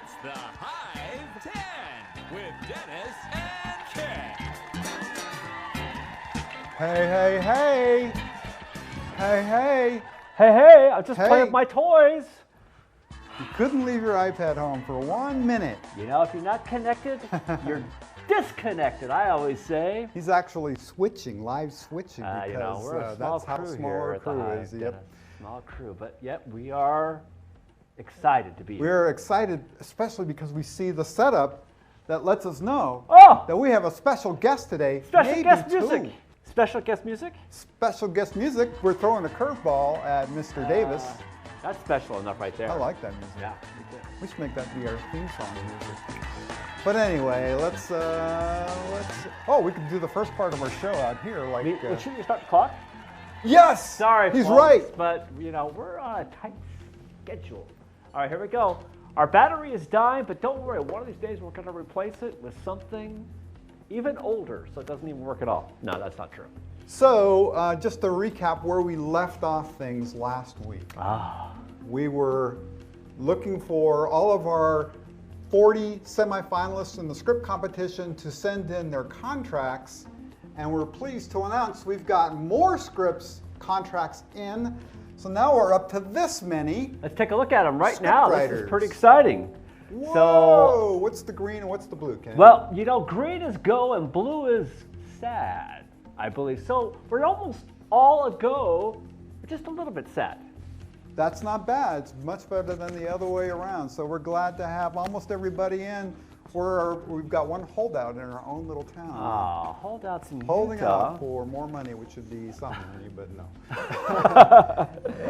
It's the Hive 10 with Dennis and Ken. Hey, hey, hey. Hey, hey. Hey, hey, I'm just Hey. playing with my toys. You couldn't leave your iPad home for 1 minute. You know, if you're not connected, you're disconnected, I always say. He's actually switching, live switching, because You know, we're a small that's how crew small here our at the crew Hive. is. Yep. Small crew, but yet we are excited to be here. We're excited, especially because we see the setup that lets us know that we have a special guest today. Special maybe guest two. music. Special guest music? Special guest music. We're throwing a curveball at Mr. Davis. That's special enough right there. I like that music. Yeah, me too. We should make that be our theme song music. But anyway, let's. Oh, we could do the first part of our show out here, like. Should you start the clock? Yes. Sorry, he's folks, right. But you know, we're on a tight schedule. All right, here we go. Our battery is dying, but don't worry. One of these days, we're going to replace it with something even older, so it doesn't even work at all. No, that's not true. So, just to recap where we left off things last week. We were looking for all of our 40 semifinalists in the script competition to send in their contracts, and we're pleased to announce we've got more scripts contracts in. So now we're up to this many. Let's take a look at them right now. This Scriptwriters. is pretty exciting. Whoa! So, What's the green and what's the blue, Ken? well, you know, green is go and blue is sad, I believe. So we're almost all a go, but just a little bit sad. That's not bad. It's much better than the other way around. So we're glad to have almost everybody in. We've got one holdout in our own little town. Holdouts in Holding Utah. out for more money, which would be something, but no.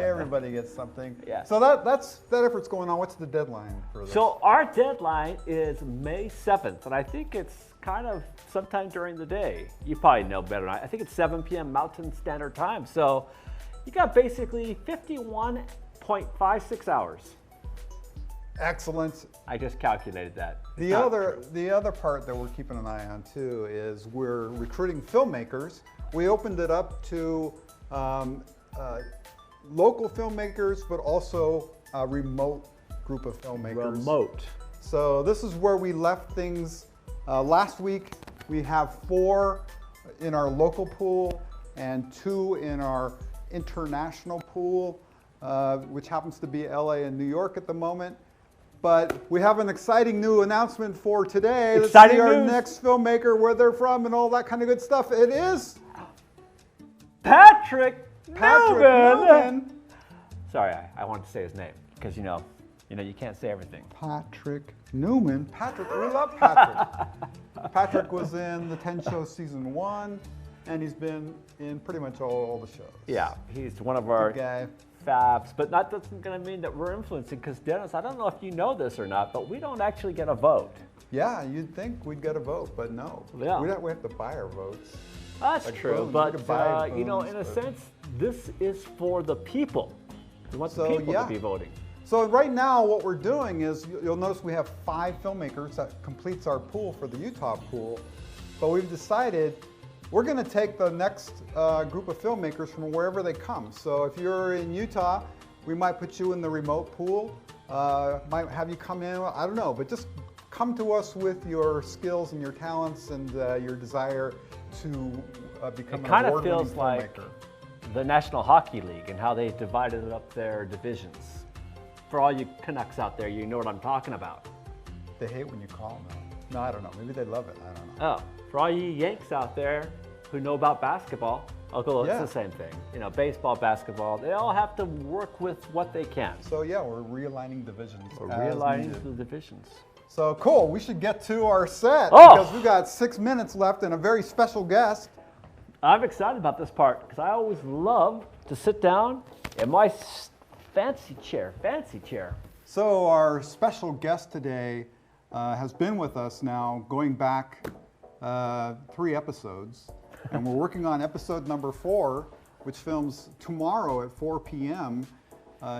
Everybody gets something. Yeah. So that effort's going on. What's the deadline for this? So our deadline is May 7th, and I think it's kind of sometime during the day. You probably know better than I think it's 7 p.m. Mountain Standard Time. So you got basically 51.56 hours. Excellent. I just calculated that. The other part that we're keeping an eye on too is we're recruiting filmmakers. We opened it up to local filmmakers, but also a remote group of filmmakers. Remote. So this is where we left things last week. We have 4 in our local pool and 2 in our international pool, which happens to be LA and New York at the moment. But we have an exciting new announcement for today. Exciting Let's see our news. next filmmaker, where they're from, and all that kind of good stuff. It is Patrick Patrick Newman. Newman. Sorry, I wanted to say his name because you know you can't say everything. Patrick Newman. Patrick, we love Patrick. Patrick was in the 10 Show season 1, and he's been in pretty much all the shows. Yeah, he's one of our Good guy. fabs, but that doesn't going to mean that we're influencing because Dennis, I don't know if you know this or not, but we don't actually get a vote. Yeah, you'd think we'd get a vote, but no. Yeah. We have to buy our votes. That's Like true, votes, we but could buy you know, votes, in a but- sense, this is for the people. We want the So, people yeah. to be voting. So right now what we're doing is, you'll notice we have 5 filmmakers that completes our pool for the Utah pool, but we've decided we're going to take the next group of filmmakers from wherever they come. So if you're in Utah, we might put you in the remote pool, might have you come in, I don't know, but just come to us with your skills and your talents and your desire to become It an kind of award-winning feels like filmmaker. the National Hockey League and how they divided up their divisions. For all you Canucks out there, you know what I'm talking about. They hate when you call them. No, I don't know. Maybe they love it. I don't know. Oh, for all you Yanks out there who know about basketball, although it's Yeah. the same thing. You know, baseball, basketball, they all have to work with what they can. So yeah, we're realigning divisions. We're as realigning needed. the divisions. So cool. We should get to our set Oh! because we got 6 minutes left and a very special guest. I'm excited about this part because I always love to sit down in my fancy chair. So our special guest today has been with us now, going back 3 episodes, and we're working on episode number 4, which films tomorrow at 4 p.m.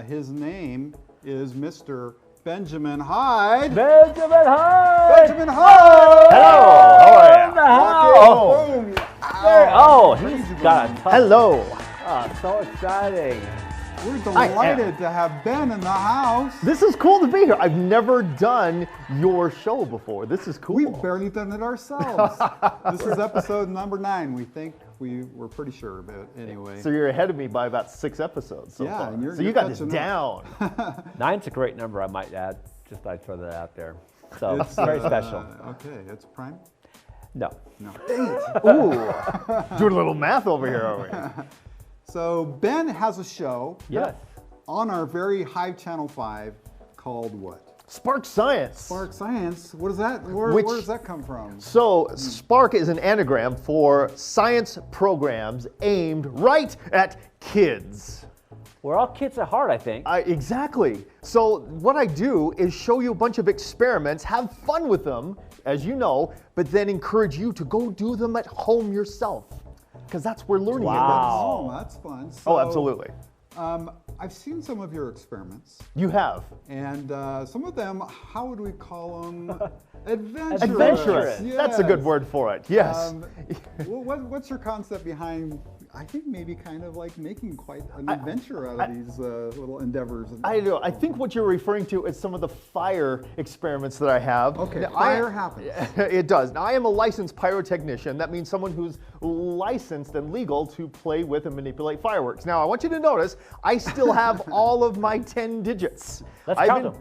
His name is Mr. Benjamin Hyde. Benjamin Hyde! Benjamin Hyde! Hello! How are you? Boom! Oh, he's got a tough. Hello. Oh, so exciting. We're delighted to have Ben in the house. This is cool to be here. I've never done your show before. This is cool. We've barely done it ourselves. This is episode number 9, we think. We're pretty sure, but anyway. So you're ahead of me by about 6 episodes so far. And so you got this down. 9's a great number, I might add. Just I'd throw that out there. So it's very special. Okay, it's prime? No. No. Ooh. Doing a little math over here, are we? So Ben has a show Yes. on our very Hive Channel 5 called what? Spark Science. Spark Science. What is that? Where does that come from? So Spark is an anagram for science programs aimed right at kids. We're all kids at heart, I think. Exactly. So what I do is show you a bunch of experiments, have fun with them, as you know, but then encourage you to go do them at home yourself. Because that's where learning Wow. Oh, that's fun. is. Oh, absolutely. I've seen some of your experiments, You have. and some of them, how would we call them? Adventurous. Adventurous. Yes. That's a good word for it. Yes. What's your concept behind, I think maybe kind of like making quite an adventure out of these little endeavors? I know. I think what you're referring to is some of the fire experiments that I have. Okay, Now, fire happens. It does. Now, I am a licensed pyrotechnician. That means someone who's licensed and legal to play with and manipulate fireworks. Now, I want you to notice, I still have all of my 10 digits. Let's count them.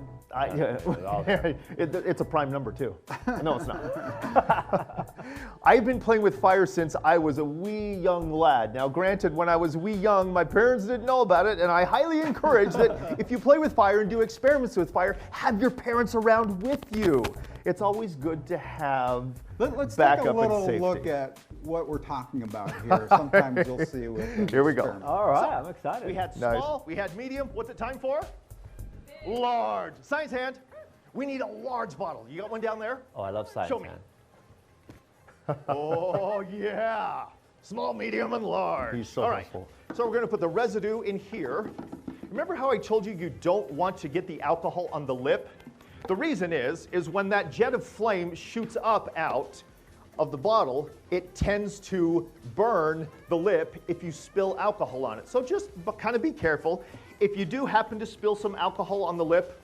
It's a prime number too. No, it's not. I've been playing with fire since I was a wee young lad. Now, granted, when I was wee young, my parents didn't know about it, and I highly encourage that if you play with fire and do experiments with fire, have your parents around with you. It's always good to have Let's backup take a little and safety. look at what we're talking about here. Sometimes you'll see with Here we go. experiments. All right, I'm excited. We had small, we had medium. What's it time for? Large. Science hand. We need a large bottle. You got one down there? Oh, I love science, Show me. man. Oh, yeah. Small, medium, and large. He's so All right. helpful. So we're going to put the residue in here. Remember how I told you you don't want to get the alcohol on the lip? The reason is when that jet of flame shoots up out of the bottle, it tends to burn the lip if you spill alcohol on it. So just kind of be careful. If you do happen to spill some alcohol on the lip,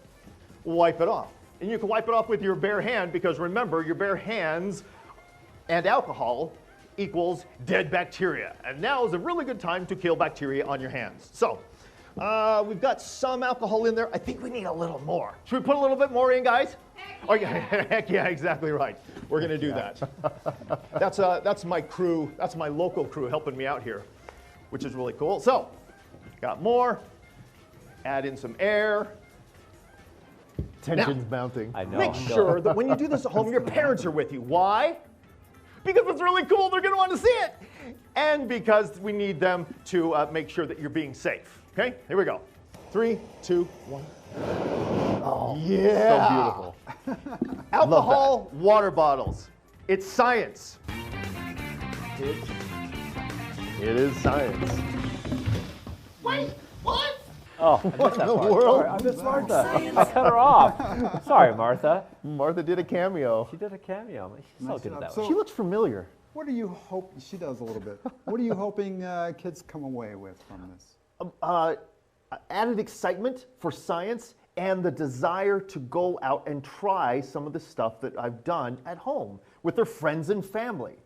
wipe it off. And you can wipe it off with your bare hand because remember, your bare hands and alcohol equals dead bacteria. And now is a really good time to kill bacteria on your hands. So we've got some alcohol in there. I think we need a little more. Should we put a little bit more in, guys? Oh yeah, heck yeah, exactly right. We're gonna do that. That's my crew, that's my local crew helping me out here, which is really cool. So, got more. Add in some air. Tension's mounting. I know. Make sure that when you do this at home, your parents are with you. Why? Because it's really cool, they're gonna want to see it. And because we need them to make sure that you're being safe. Okay, here we go. 3, 2, 1. Oh, yeah. So beautiful. Alcohol, water bottles. It's science. It is science. Wait, what? Oh, I missed that the part. world? Sorry, I missed Martha. I cut her off. Sorry, Martha. Martha did a cameo. She did a cameo. She's Nice so good at job. that So- one. She looks familiar. What are you hoping? She does a little bit. What are you hoping kids come away with from this? Added excitement for science and the desire to go out and try some of the stuff that I've done at home with their friends and family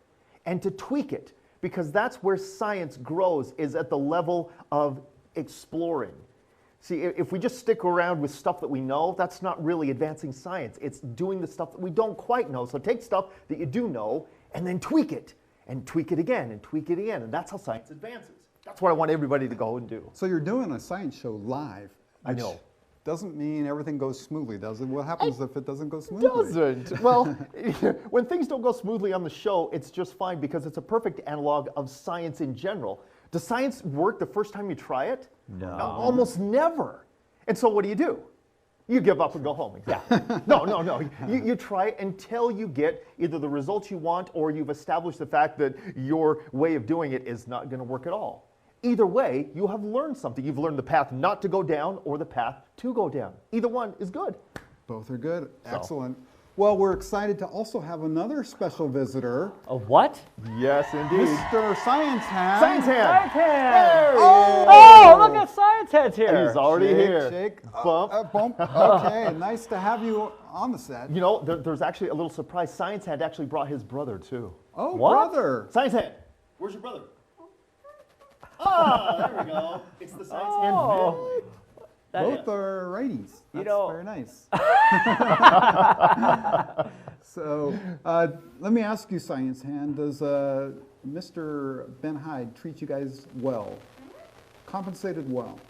and to tweak it because that's where science grows is at the level of exploring. See, if we just stick around with stuff that we know, that's not really advancing science. It's doing the stuff that we don't quite know. So take stuff that you do know and then tweak it and tweak it again and tweak it again. And that's how science advances. That's what I want everybody to go and do. So you're doing a science show live. I which know. Doesn't mean everything goes smoothly, does it? What happens if it doesn't go smoothly? Doesn't. Well, when things don't go smoothly on the show, it's just fine because it's a perfect analog of science in general. Does science work the first time you try it? No. Almost never. And so what do? You give up and go home. Yeah. No. You try it until you get either the results you want or you've established the fact that your way of doing it is not going to work at all. Either way, you have learned something. You've learned the path not to go down or the path to go down. Either one is good. Both are good. Excellent. Well, we're excited to also have another special visitor, A what? Yes, indeed. Mr. Science Hand. Science Hand. Science Hand! There he Oh, is. look at Science Hand's here. He's already here. Shake. Bump. Bump. Okay, nice to have you on the set. You know, there's actually a little surprise. Science Hand actually brought his brother, too. Oh, What? brother. Science Hand, where's your brother? Ah, there we go. It's the Science Hand. Oh. Both are righties. That's know- very nice. So, let me ask you, Science Hand, does Mr. Ben Hyde treat you guys well? Compensated well?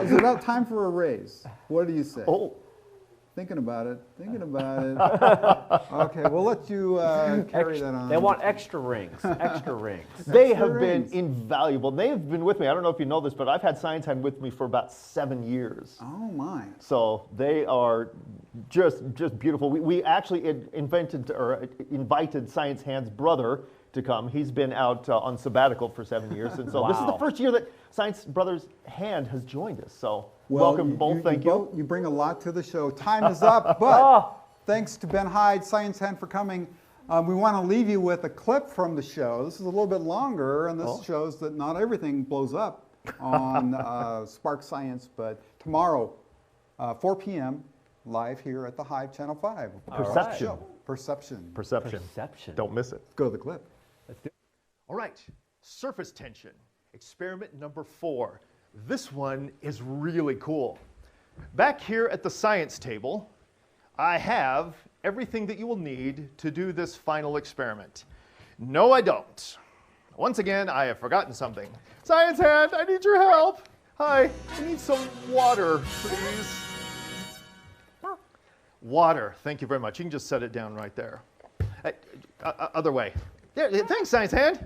Is it about time for a raise? What do you say? Oh, Thinking about it. Thinking about it. Okay, we'll let you carry that on. They want extra rings. Extra rings. they have been rings. invaluable. They have been with me. I don't know if you know this, but I've had Science Hand with me for about 7 years. Oh my. So they are just beautiful. We actually invited Science Hand's brother to come. He's been out on sabbatical for 7 years, and so this is the Wow. first year that Science Brothers Hand has joined us. So welcome both. Thank you. You bring a lot to the show. Time is up, but thanks to Ben Hyde, Science Hand, for coming. We want to leave you with a clip from the show. This is a little bit longer, and this shows that not everything blows up on Spark Science, but tomorrow, 4 p.m., live here at the Hive, Channel 5. Perception. Show. Perception. Perception. Perception. Don't miss it. Let's go to the clip. All right, surface tension, experiment number 4. This one is really cool. Back here at the science table, I have everything that you will need to do this final experiment. No, I don't. Once again, I have forgotten something. Science Hand, I need your help. Hi, I need some water, please. Water, thank you very much. You can just set it down right there. Other way. There, thanks, Science Hand.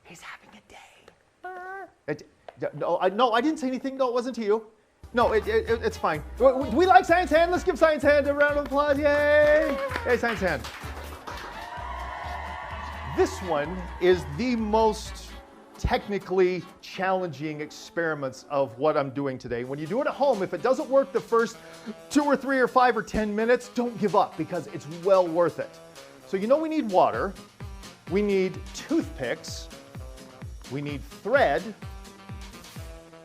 He's having a day. No, I didn't say anything. No, it wasn't to you. No, it's fine. We like Science Hand. Let's give Science Hand a round of applause. Yay! Hey, Science Hand. This one is the most technically challenging experiments of what I'm doing today. When you do it at home, if it doesn't work the first 2 or 3 or 5 or 10 minutes, don't give up because it's well worth it. So you know we need water, we need toothpicks, we need thread,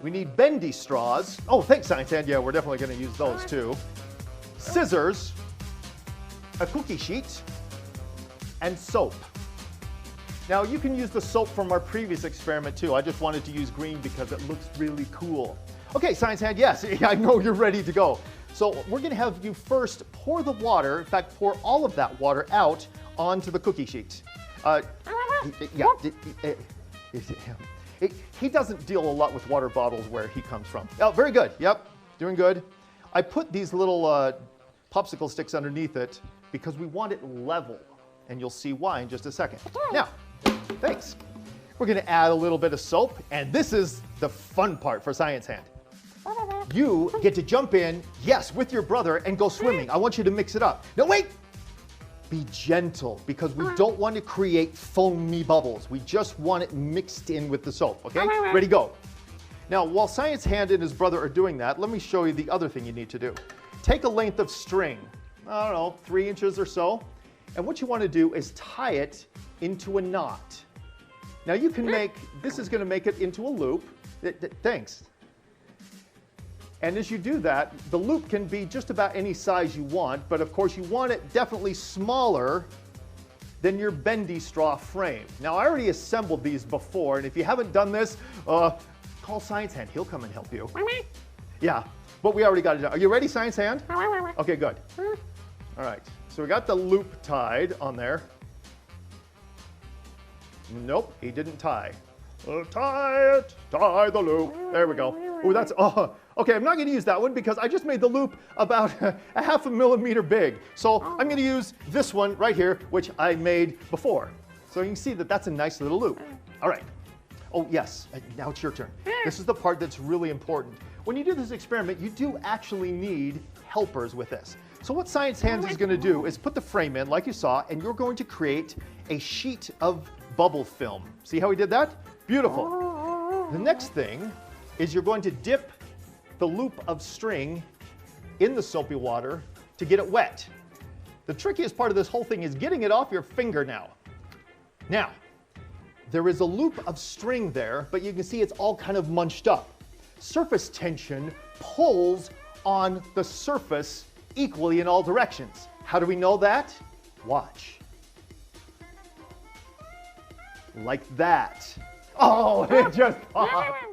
we need bendy straws. Oh, thanks, Science Hand. Yeah, we're definitely going to use those too. Scissors, a cookie sheet, and soap. Now you can use the soap from our previous experiment too. I just wanted to use green because it looks really cool. Okay, Science Hand, yes, I know you're ready to go. So we're going to have you first pour the water, in fact, pour all of that water out onto the cookie sheet. He doesn't deal a lot with water bottles where he comes from. Oh, very good. Yep, doing good. I put these little popsicle sticks underneath it because we want it level, and you'll see why in just a second. Now, thanks. We're going to add a little bit of soap, and this is the fun part for Science Hand. You get to jump in, yes, with your brother, and go swimming. I want you to mix it up. No, wait! Be gentle, because we don't want to create foamy bubbles. We just want it mixed in with the soap, okay? Ready, go. Now, while Science Hand and his brother are doing that, let me show you the other thing you need to do. Take a length of string, I don't know, 3 inches or so, and what you want to do is tie it into a knot. Now you can make, this is going to make it into a loop. Thanks. And as you do that, the loop can be just about any size you want, but of course you want it definitely smaller than your bendy straw frame. Now I already assembled these before, and if you haven't done this, call Science Hand, he'll come and help you. Yeah, but we already got it done. Are you ready, Science Hand? Okay, good. All right, so we got the loop tied on there. Nope, he didn't tie. Tie it, tie the loop. There we go. Oh, that's, okay, I'm not gonna use that one because I just made the loop about a half a millimeter big. So I'm gonna use this one right here, which I made before. So you can see that that's a nice little loop. All right. Oh, yes, now it's your turn. This is the part that's really important. When you do this experiment, you do actually need helpers with this. So what Science Hand is gonna do is put the frame in like you saw, and you're going to create a sheet of bubble film. See how we did that? Beautiful. The next thing is you're going to dip the loop of string in the soapy water to get it wet. The trickiest part of this whole thing is getting it off your finger now. Now, there is a loop of string there, but you can see it's all kind of munched up. Surface tension pulls on the surface equally in all directions. How do we know that? Watch. Like that. Oh, it just popped.